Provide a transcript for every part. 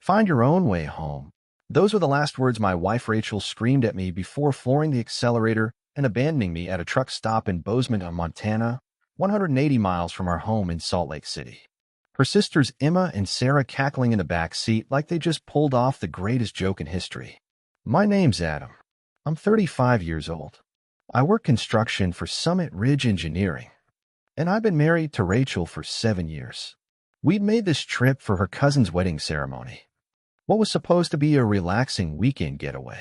Find your own way home. Those were the last words my wife Rachel screamed at me before flooring the accelerator and abandoning me at a truck stop in Bozeman, Montana, 180 miles from our home in Salt Lake City. Her sisters Emma and Sarah cackling in the back seat like they just pulled off the greatest joke in history. My name's Adam. I'm 35 years old. I work construction for Summit Ridge Engineering, and I've been married to Rachel for 7 years. We'd made this trip for her cousin's wedding ceremony. What was supposed to be a relaxing weekend getaway.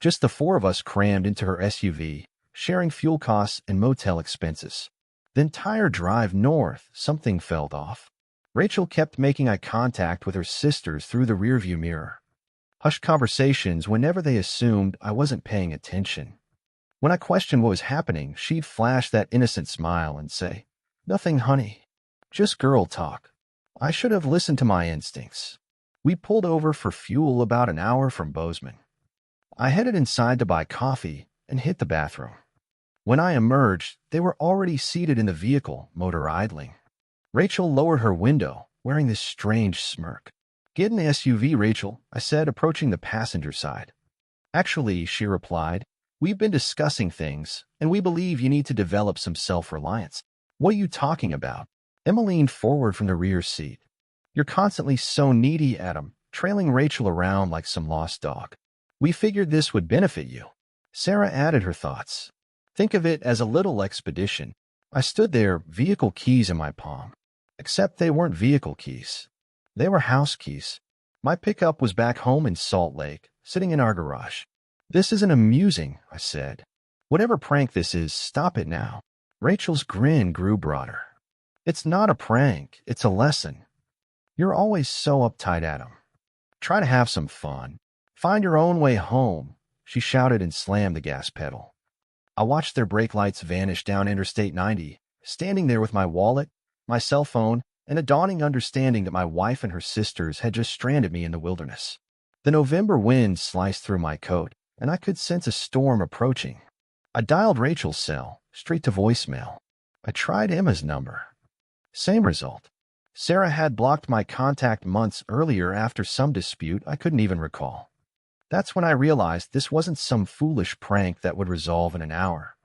Just the four of us crammed into her SUV, sharing fuel costs and motel expenses. The entire drive north, something felt off. Rachel kept making eye contact with her sisters through the rearview mirror. Hushed conversations whenever they assumed I wasn't paying attention. When I questioned what was happening, she'd flash that innocent smile and say, "Nothing, honey. Just girl talk." I should have listened to my instincts. We pulled over for fuel about an hour from Bozeman. I headed inside to buy coffee and hit the bathroom. When I emerged, they were already seated in the vehicle, motor idling. Rachel lowered her window, wearing this strange smirk. "Get in the SUV, Rachel," I said, approaching the passenger side. "Actually," she replied, "we've been discussing things, and we believe you need to develop some self-reliance." "What are you talking about?" Emma leaned forward from the rear seat. "You're constantly so needy, Adam," trailing Rachel around like some lost dog. "We figured this would benefit you." Sarah added her thoughts. "Think of it as a little expedition." I stood there, vehicle keys in my palm. Except they weren't vehicle keys. They were house keys. My pickup was back home in Salt Lake, sitting in our garage. "This isn't amusing," I said. "Whatever prank this is, stop it now." Rachel's grin grew broader. "It's not a prank, it's a lesson. You're always so uptight, Adam. Try to have some fun. Find your own way home," she shouted and slammed the gas pedal. I watched their brake lights vanish down Interstate 90, standing there with my wallet, my cell phone, and a dawning understanding that my wife and her sisters had just stranded me in the wilderness. The November wind sliced through my coat, and I could sense a storm approaching. I dialed Rachel's cell, straight to voicemail. I tried Emma's number. Same result. Sarah had blocked my contact months earlier after some dispute I couldn't even recall. That's when I realized this wasn't some foolish prank that would resolve in an hour.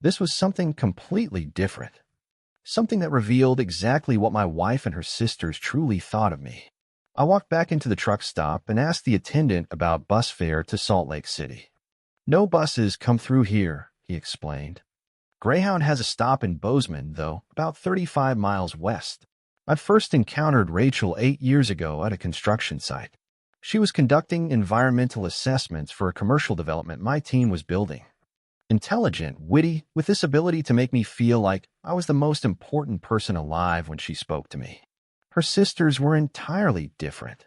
This was something completely different. Something that revealed exactly what my wife and her sisters truly thought of me. I walked back into the truck stop and asked the attendant about bus fare to Salt Lake City. "No buses come through here," he explained. "Greyhound has a stop in Bozeman, though, about 35 miles west." I'd first encountered Rachel 8 years ago at a construction site. She was conducting environmental assessments for a commercial development my team was building. Intelligent, witty, with this ability to make me feel like I was the most important person alive when she spoke to me. Her sisters were entirely different.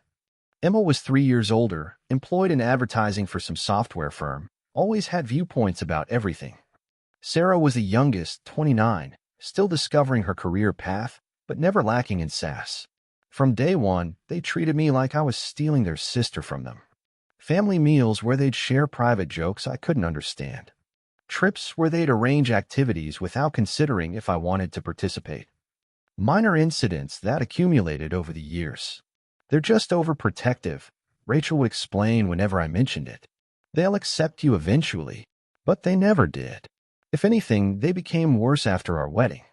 Emma was 3 years older, employed in advertising for some software firm, always had viewpoints about everything. Sarah was the youngest, 29, still discovering her career path, but never lacking in sass. From day one, they treated me like I was stealing their sister from them. Family meals where they'd share private jokes I couldn't understand. Trips where they'd arrange activities without considering if I wanted to participate. Minor incidents that accumulated over the years. "They're just overprotective," Rachel would explain whenever I mentioned it. "They'll accept you eventually," but they never did. If anything, they became worse after our wedding.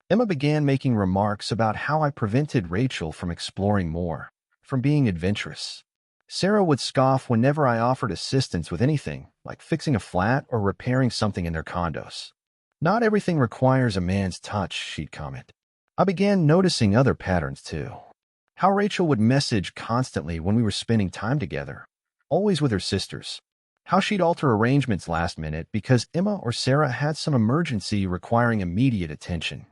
Emma began making remarks about how I prevented Rachel from exploring more, from being adventurous. Sarah would scoff whenever I offered assistance with anything, like fixing a flat or repairing something in their condos. "Not everything requires a man's touch," she'd comment. I began noticing other patterns, too. How Rachel would message constantly when we were spending time together, always with her sisters. How she'd alter arrangements last minute because Emma or Sarah had some emergency requiring immediate attention.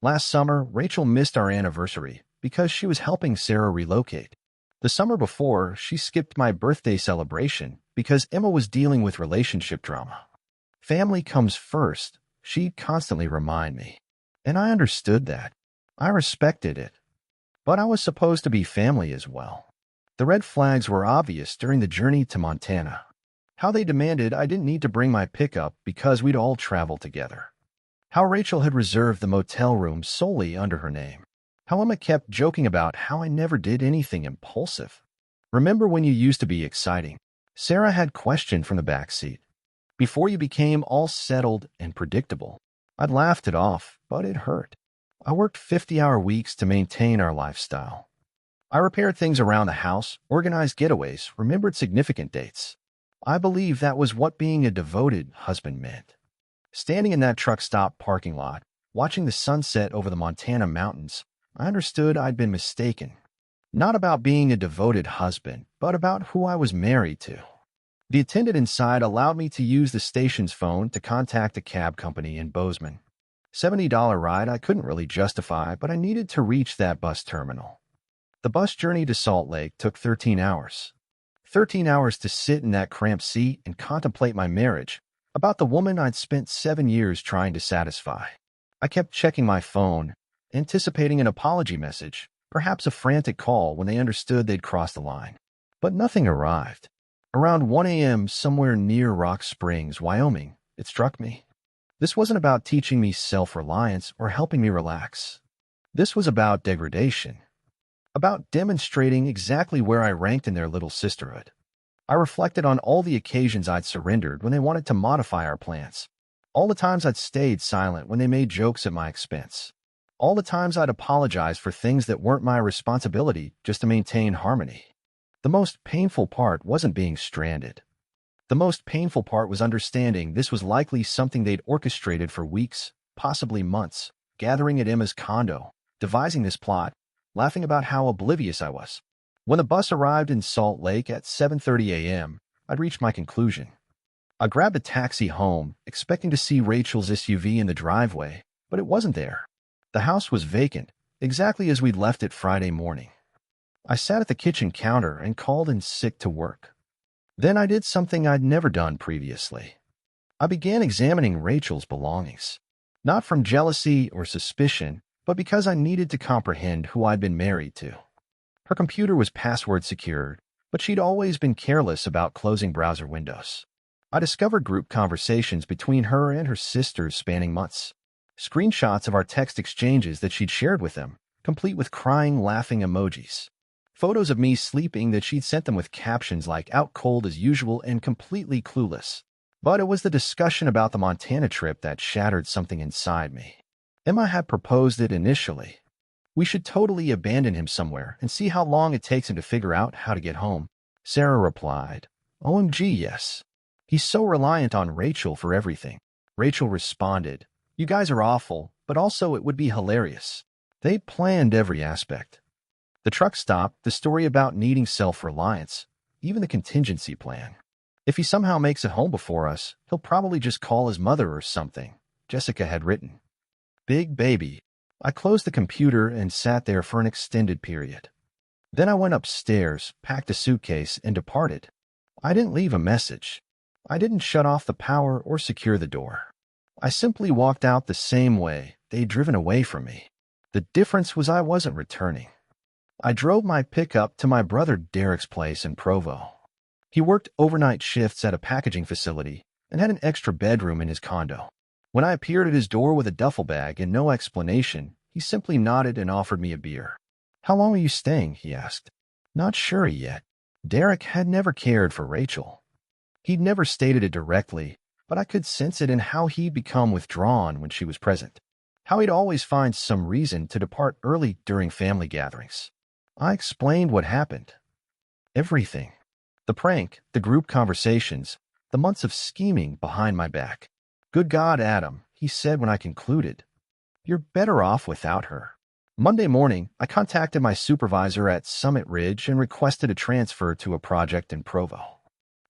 Last summer, Rachel missed our anniversary because she was helping Sarah relocate. The summer before, she skipped my birthday celebration because Emma was dealing with relationship drama. Family comes first, she'd constantly remind me. And I understood that. I respected it. But I was supposed to be family as well. The red flags were obvious during the journey to Montana. How they demanded I didn't need to bring my pickup because we'd all travel together. How Rachel had reserved the motel room solely under her name. How Emma kept joking about how I never did anything impulsive. Remember when you used to be exciting? Sarah had questioned from the back seat. Before you became all settled and predictable. I'd laughed it off, but it hurt. I worked 50-hour weeks to maintain our lifestyle. I repaired things around the house, organized getaways, remembered significant dates. I believe that was what being a devoted husband meant. Standing in that truck stop parking lot, watching the sunset over the Montana mountains, I understood I'd been mistaken. Not about being a devoted husband, but about who I was married to. The attendant inside allowed me to use the station's phone to contact a cab company in Bozeman. $70 ride I couldn't really justify, but I needed to reach that bus terminal. The bus journey to Salt Lake took 13 hours. 13 hours to sit in that cramped seat and contemplate my marriage, about the woman I'd spent 7 years trying to satisfy. I kept checking my phone, anticipating an apology message, perhaps a frantic call when they understood they'd crossed the line. But nothing arrived. Around 1 a.m., somewhere near Rock Springs, Wyoming, it struck me. This wasn't about teaching me self-reliance or helping me relax. This was about degradation. About demonstrating exactly where I ranked in their little sisterhood. I reflected on all the occasions I'd surrendered when they wanted to modify our plans. All the times I'd stayed silent when they made jokes at my expense. All the times I'd apologized for things that weren't my responsibility just to maintain harmony. The most painful part wasn't being stranded. The most painful part was understanding this was likely something they'd orchestrated for weeks, possibly months, gathering at Emma's condo, devising this plot, laughing about how oblivious I was. When the bus arrived in Salt Lake at 7:30 a.m., I'd reached my conclusion. I grabbed a taxi home, expecting to see Rachel's SUV in the driveway, but it wasn't there. The house was vacant, exactly as we'd left it Friday morning. I sat at the kitchen counter and called in sick to work. Then I did something I'd never done previously. I began examining Rachel's belongings. Not from jealousy or suspicion, but because I needed to comprehend who I'd been married to. Her computer was password secured, but she'd always been careless about closing browser windows. I discovered group conversations between her and her sisters spanning months. Screenshots of our text exchanges that she'd shared with them, complete with crying, laughing emojis. Photos of me sleeping that she'd sent them with captions like out cold as usual and completely clueless. But it was the discussion about the Montana trip that shattered something inside me. Emma had proposed it initially. We should totally abandon him somewhere and see how long it takes him to figure out how to get home. Sarah replied, OMG, yes. He's so reliant on Rachel for everything. Rachel responded, You guys are awful, but also it would be hilarious. They planned every aspect. The truck stop, the story about needing self-reliance, even the contingency plan. If he somehow makes it home before us, he'll probably just call his mother or something, Jessica had written. Big baby. I closed the computer and sat there for an extended period. Then I went upstairs, packed a suitcase, and departed. I didn't leave a message. I didn't shut off the power or secure the door. I simply walked out the same way they'd driven away from me. The difference was I wasn't returning. I drove my pickup to my brother Derek's place in Provo. He worked overnight shifts at a packaging facility and had an extra bedroom in his condo. When I appeared at his door with a duffel bag and no explanation, he simply nodded and offered me a beer. How long are you staying? He asked. Not sure yet. Derek had never cared for Rachel. He'd never stated it directly, but I could sense it in how he'd become withdrawn when she was present. How he'd always find some reason to depart early during family gatherings. I explained what happened. Everything. The prank, the group conversations, the months of scheming behind my back. Good God, Adam, he said when I concluded. You're better off without her. Monday morning, I contacted my supervisor at Summit Ridge and requested a transfer to a project in Provo.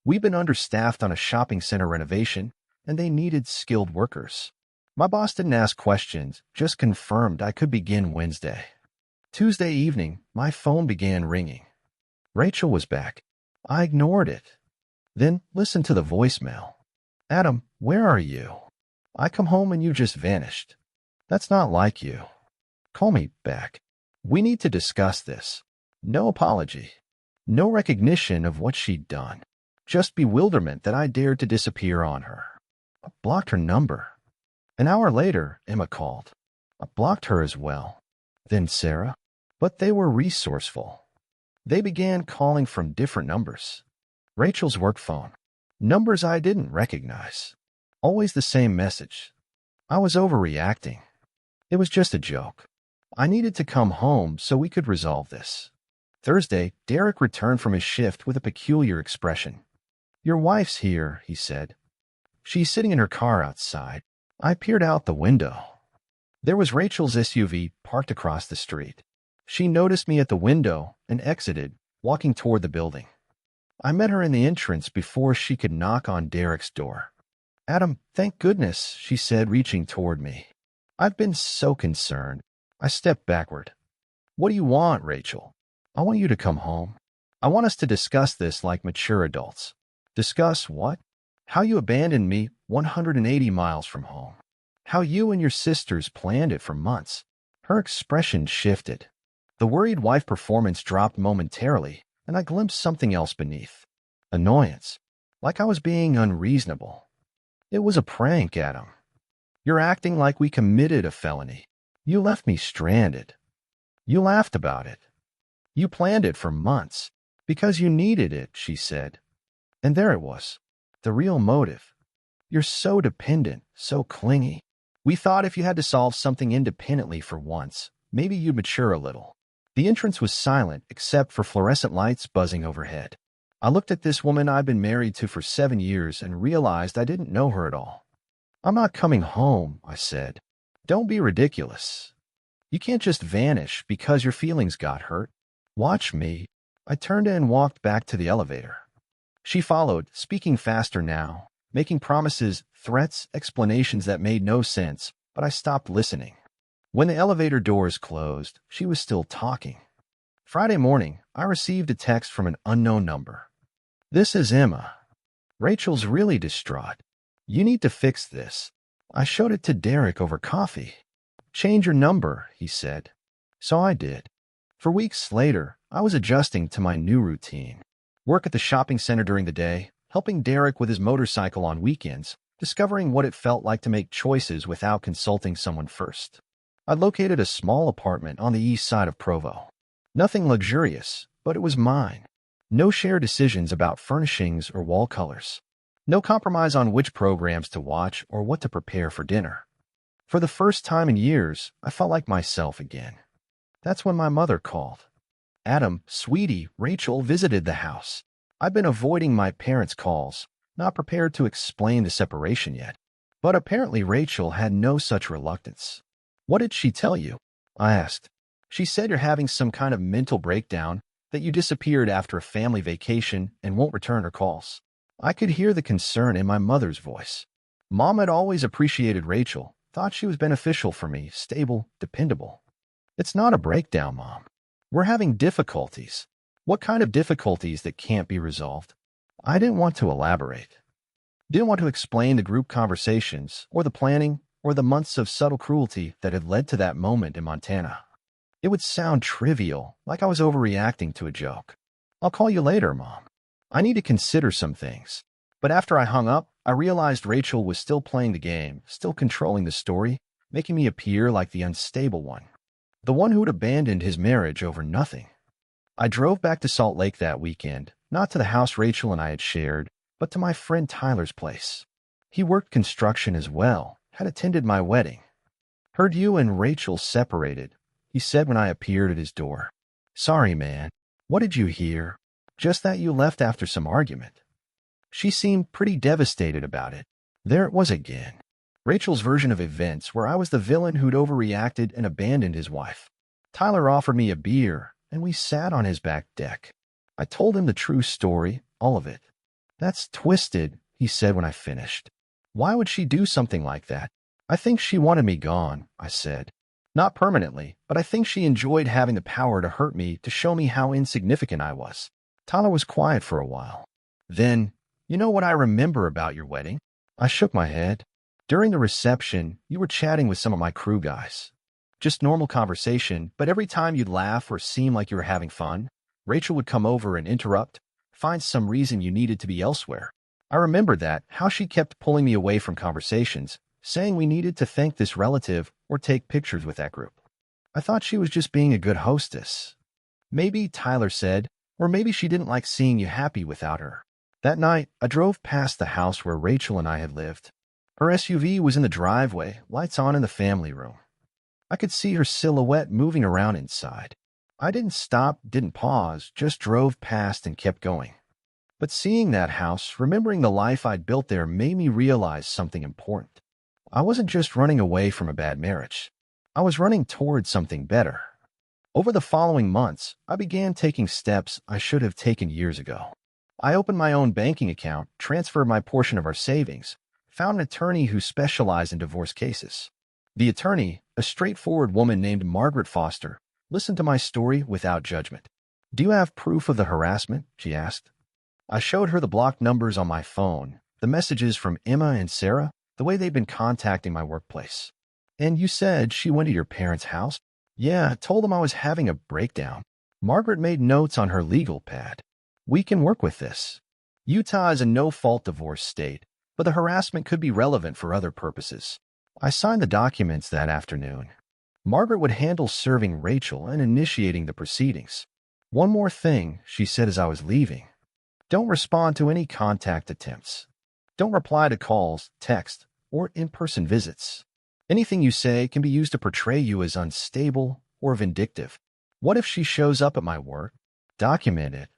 We've been understaffed on a shopping center renovation, and they needed skilled workers. My boss didn't ask questions, just confirmed I could begin Wednesday. Tuesday evening, my phone began ringing. Rachel was back. I ignored it. Then listened to the voicemail. Adam, where are you? I come home and you just vanished. That's not like you. Call me back. We need to discuss this. No apology. No recognition of what she'd done. Just bewilderment that I dared to disappear on her. I blocked her number. An hour later, Emma called. I blocked her as well. Then Sarah. But they were resourceful. They began calling from different numbers. Rachel's work phone. Numbers I didn't recognize. Always the same message. I was overreacting. It was just a joke. I needed to come home so we could resolve this. Thursday, Derek returned from his shift with a peculiar expression. "Your wife's here," he said. "She's sitting in her car outside." I peered out the window. There was Rachel's SUV parked across the street. She noticed me at the window and exited, walking toward the building. I met her in the entrance before she could knock on Derek's door. "Adam, thank goodness," she said, reaching toward me. I've been so concerned. I stepped backward. "What do you want, Rachel?" "I want you to come home. I want us to discuss this like mature adults." "Discuss what?" "How you abandoned me 180 miles from home. How you and your sisters planned it for months." Her expression shifted. The worried wife performance dropped momentarily, and I glimpsed something else beneath. Annoyance. Like I was being unreasonable. "It was a prank, Adam. You're acting like we committed a felony. You left me stranded. You laughed about it. You planned it for months. Because you needed it," she said. And there it was. The real motive. "You're so dependent, so clingy. We thought if you had to solve something independently for once, maybe you'd mature a little." The entrance was silent except for fluorescent lights buzzing overhead. I looked at this woman I'd been married to for 7 years and realized I didn't know her at all. "I'm not coming home," I said. "Don't be ridiculous. You can't just vanish because your feelings got hurt. Watch me." I turned and walked back to the elevator. She followed, speaking faster now, making promises, threats, explanations that made no sense, but I stopped listening. When the elevator doors closed, she was still talking. Friday morning, I received a text from an unknown number. "This is Emma. Rachel's really distraught. You need to fix this." I showed it to Derek over coffee. "Change your number," he said. So I did. For weeks later, I was adjusting to my new routine. Work at the shopping center during the day, helping Derek with his motorcycle on weekends, discovering what it felt like to make choices without consulting someone first. I located a small apartment on the east side of Provo. Nothing luxurious, but it was mine. No shared decisions about furnishings or wall colors. No compromise on which programs to watch or what to prepare for dinner. For the first time in years, I felt like myself again. That's when my mother called. "Adam, sweetie, Rachel visited the house." I've been avoiding my parents' calls, not prepared to explain the separation yet. But apparently Rachel had no such reluctance. "What did she tell you?" I asked. "She said you're having some kind of mental breakdown, that you disappeared after a family vacation and won't return her calls." I could hear the concern in my mother's voice. Mom had always appreciated Rachel, thought she was beneficial for me, stable, dependable. "It's not a breakdown, Mom. We're having difficulties." "What kind of difficulties that can't be resolved?" I didn't want to elaborate. Didn't want to explain the group conversations, or the planning, or the months of subtle cruelty that had led to that moment in Montana. It would sound trivial, like I was overreacting to a joke. "I'll call you later, Mom. I need to consider some things." But after I hung up, I realized Rachel was still playing the game, still controlling the story, making me appear like the unstable one. The one who'd abandoned his marriage over nothing. I drove back to Salt Lake that weekend, not to the house Rachel and I had shared, but to my friend Tyler's place. He worked construction as well, had attended my wedding. "Heard you and Rachel separated," he said when I appeared at his door. "Sorry, man. What did you hear?" "Just that you left after some argument." She seemed pretty devastated about it. There it was again. Rachel's version of events where I was the villain who'd overreacted and abandoned his wife. Tyler offered me a beer, and we sat on his back deck. I told him the true story, all of it. "That's twisted," he said when I finished. "Why would she do something like that?" "I think she wanted me gone," I said. "Not permanently, but I think she enjoyed having the power to hurt me, to show me how insignificant I was." Tyler was quiet for a while. Then, "You know what I remember about your wedding?" I shook my head. "During the reception, you were chatting with some of my crew guys. Just normal conversation, but every time you'd laugh or seem like you were having fun, Rachel would come over and interrupt, find some reason you needed to be elsewhere. I remembered that, how she kept pulling me away from conversations, saying we needed to thank this relative or take pictures with that group. I thought she was just being a good hostess." "Maybe," Tyler said, Or maybe she didn't like seeing you happy without her. That night, I drove past the house where Rachel and I had lived. Her SUV was in the driveway, lights on in the family room. I could see her silhouette moving around inside. I didn't stop, didn't pause, just drove past and kept going. But seeing that house, remembering the life I'd built there, made me realize something important. I wasn't just running away from a bad marriage. I was running towards something better. Over the following months, I began taking steps I should have taken years ago. I opened my own banking account, transferred my portion of our savings, found an attorney who specialized in divorce cases. The attorney, a straightforward woman named Margaret Foster, listened to my story without judgment. "Do you have proof of the harassment?" she asked. I showed her the blocked numbers on my phone, the messages from Emma and Sarah, the way they'd been contacting my workplace. "And you said she went to your parents' house?" "Yeah, told them I was having a breakdown." Margaret made notes on her legal pad. "We can work with this. Utah is a no-fault divorce state, but the harassment could be relevant for other purposes." I signed the documents that afternoon. Margaret would handle serving Rachel and initiating the proceedings. "One more thing," she said as I was leaving. "Don't respond to any contact attempts. Don't reply to calls, text, or in-person visits. Anything you say can be used to portray you as unstable or vindictive. What if she shows up at my work? Document it.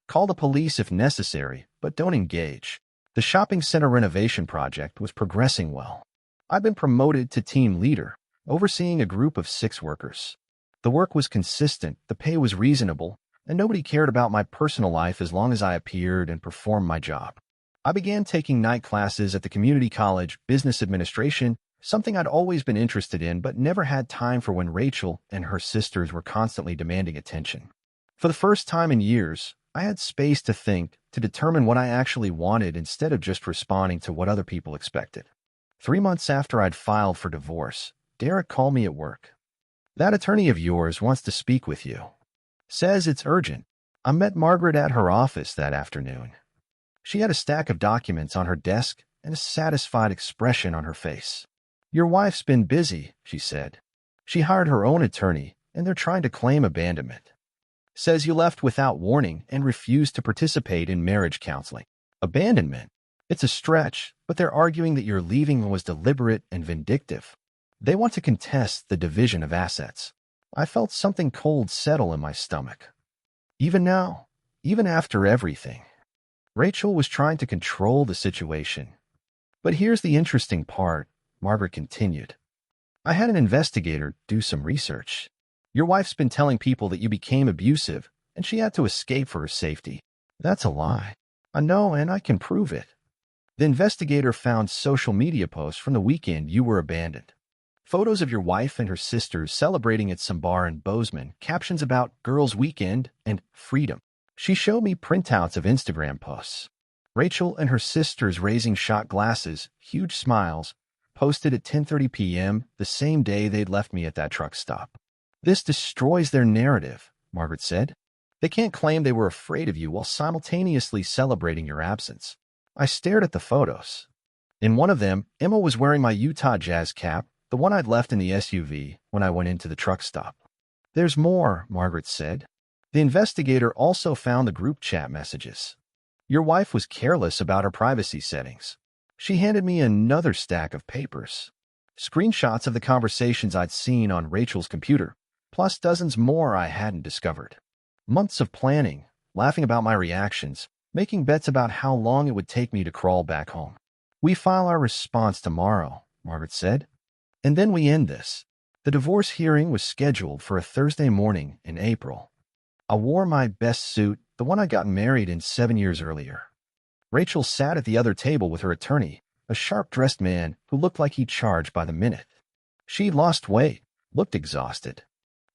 Call the police if necessary, but don't engage." The shopping center renovation project was progressing well. I'd been promoted to team leader, overseeing a group of 6 workers. The work was consistent, the pay was reasonable, and nobody cared about my personal life as long as I appeared and performed my job. I began taking night classes at the community college, business administration, something I'd always been interested in but never had time for when Rachel and her sisters were constantly demanding attention. For the first time in years, I had space to think, to determine what I actually wanted instead of just responding to what other people expected. 3 months after I'd filed for divorce, Derek called me at work. "That attorney of yours wants to speak with you. Says it's urgent." I met Margaret at her office that afternoon. She had a stack of documents on her desk and a satisfied expression on her face. "Your wife's been busy," she said. "She hired her own attorney, and they're trying to claim abandonment. Says you left without warning and refused to participate in marriage counseling." Abandonment? It's a stretch, but they're arguing that your leaving was deliberate and vindictive. They want to contest the division of assets. I felt something cold settle in my stomach. Even now, even after everything, Rachel was trying to control the situation. "But here's the interesting part," Margaret continued. "I had an investigator do some research. Your wife's been telling people that you became abusive, and she had to escape for her safety." "That's a lie." "I know, and I can prove it." The investigator found social media posts from the weekend you were abandoned. Photos of your wife and her sisters celebrating at some bar in Bozeman, captions about girls' weekend and freedom. She showed me printouts of Instagram posts. Rachel and her sisters raising shot glasses, huge smiles, posted at 10:30 p.m. the same day they'd left me at that truck stop. "This destroys their narrative," Margaret said. "They can't claim they were afraid of you while simultaneously celebrating your absence." I stared at the photos. In one of them, Emma was wearing my Utah Jazz cap, the one I'd left in the SUV when I went into the truck stop. "There's more," Margaret said. The investigator also found the group chat messages. Your wife was careless about her privacy settings. She handed me another stack of papers. Screenshots of the conversations I'd seen on Rachel's computer, plus dozens more I hadn't discovered. Months of planning, laughing about my reactions, making bets about how long it would take me to crawl back home. "We file our response tomorrow," Margaret said. "And then we end this." The divorce hearing was scheduled for a Thursday morning in April. I wore my best suit, the one I'd gotten married in 7 years earlier. Rachel sat at the other table with her attorney, a sharp-dressed man who looked like he charged by the minute. She'd lost weight, looked exhausted.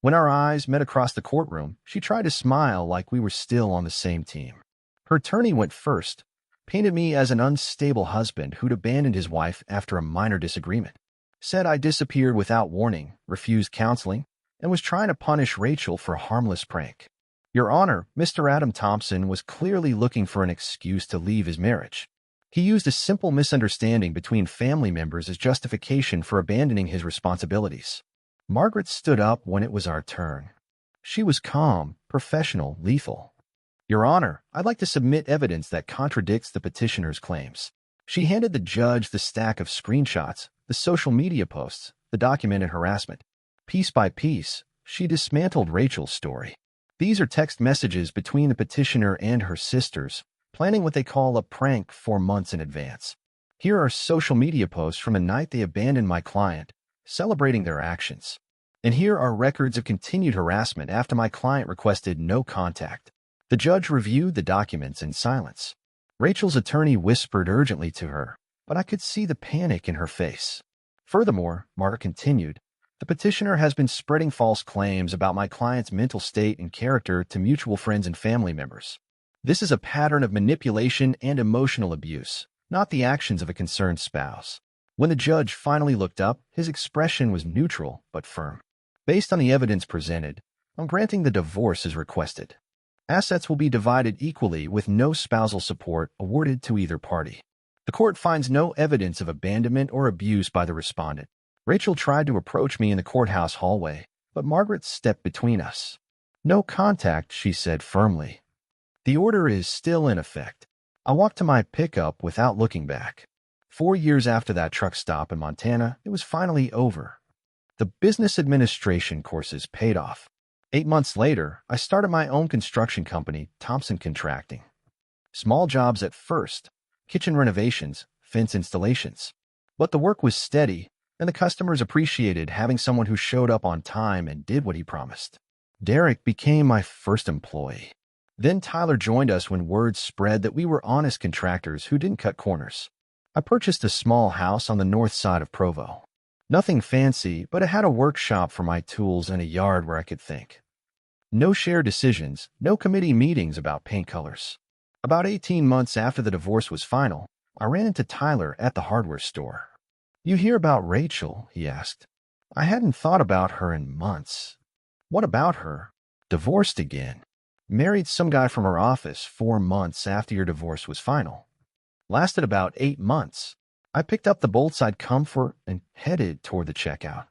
When our eyes met across the courtroom, she tried to smile like we were still on the same team. Her attorney went first, painted me as an unstable husband who'd abandoned his wife after a minor disagreement. Said I disappeared without warning, refused counseling, and was trying to punish Rachel for a harmless prank. Your Honor, Mr. Adam Thompson was clearly looking for an excuse to leave his marriage. He used a simple misunderstanding between family members as justification for abandoning his responsibilities. Margaret stood up when it was our turn. She was calm, professional, lethal. Your Honor, I'd like to submit evidence that contradicts the petitioner's claims. She handed the judge the stack of screenshots, the social media posts, the documented harassment. Piece by piece, she dismantled Rachel's story. These are text messages between the petitioner and her sisters, planning what they call a prank 4 months in advance. Here are social media posts from the night they abandoned my client, celebrating their actions. And here are records of continued harassment after my client requested no contact. The judge reviewed the documents in silence. Rachel's attorney whispered urgently to her, but I could see the panic in her face. Furthermore, Margaret continued, the petitioner has been spreading false claims about my client's mental state and character to mutual friends and family members. This is a pattern of manipulation and emotional abuse, not the actions of a concerned spouse. When the judge finally looked up, his expression was neutral but firm. Based on the evidence presented, I'm granting the divorce as requested. Assets will be divided equally with no spousal support awarded to either party. The court finds no evidence of abandonment or abuse by the respondent. Rachel tried to approach me in the courthouse hallway, but Margaret stepped between us. No contact, she said firmly. The order is still in effect. I walked to my pickup without looking back. 4 years after that truck stop in Montana, it was finally over. The business administration courses paid off. 8 months later, I started my own construction company, Thompson Contracting. Small jobs at first, kitchen renovations, fence installations. But the work was steady, and the customers appreciated having someone who showed up on time and did what he promised. Derek became my first employee. Then Tyler joined us when word spread that we were honest contractors who didn't cut corners. I purchased a small house on the north side of Provo. Nothing fancy, but it had a workshop for my tools and a yard where I could think. No shared decisions, no committee meetings about paint colors. About 18 months after the divorce was final, I ran into Tyler at the hardware store. You hear about Rachel? He asked. I hadn't thought about her in months. What about her? Divorced again. Married some guy from her office 4 months after your divorce was final. Lasted about 8 months. I picked up the bolts I'd come for and headed toward the checkout.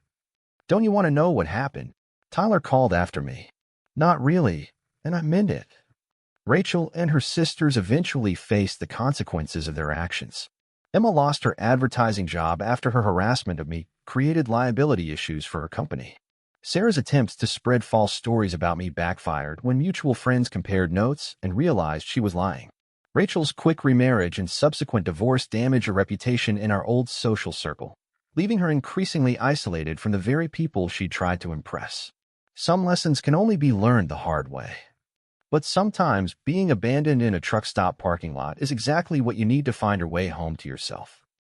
Don't you want to know what happened? Tyler called after me. Not really, and I meant it. Rachel and her sisters eventually faced the consequences of their actions. Emma lost her advertising job after her harassment of me created liability issues for her company. Sarah's attempts to spread false stories about me backfired when mutual friends compared notes and realized she was lying. Rachel's quick remarriage and subsequent divorce damaged her reputation in our old social circle, leaving her increasingly isolated from the very people she tried to impress. Some lessons can only be learned the hard way. But sometimes being abandoned in a truck stop parking lot is exactly what you need to find your way home to yourself.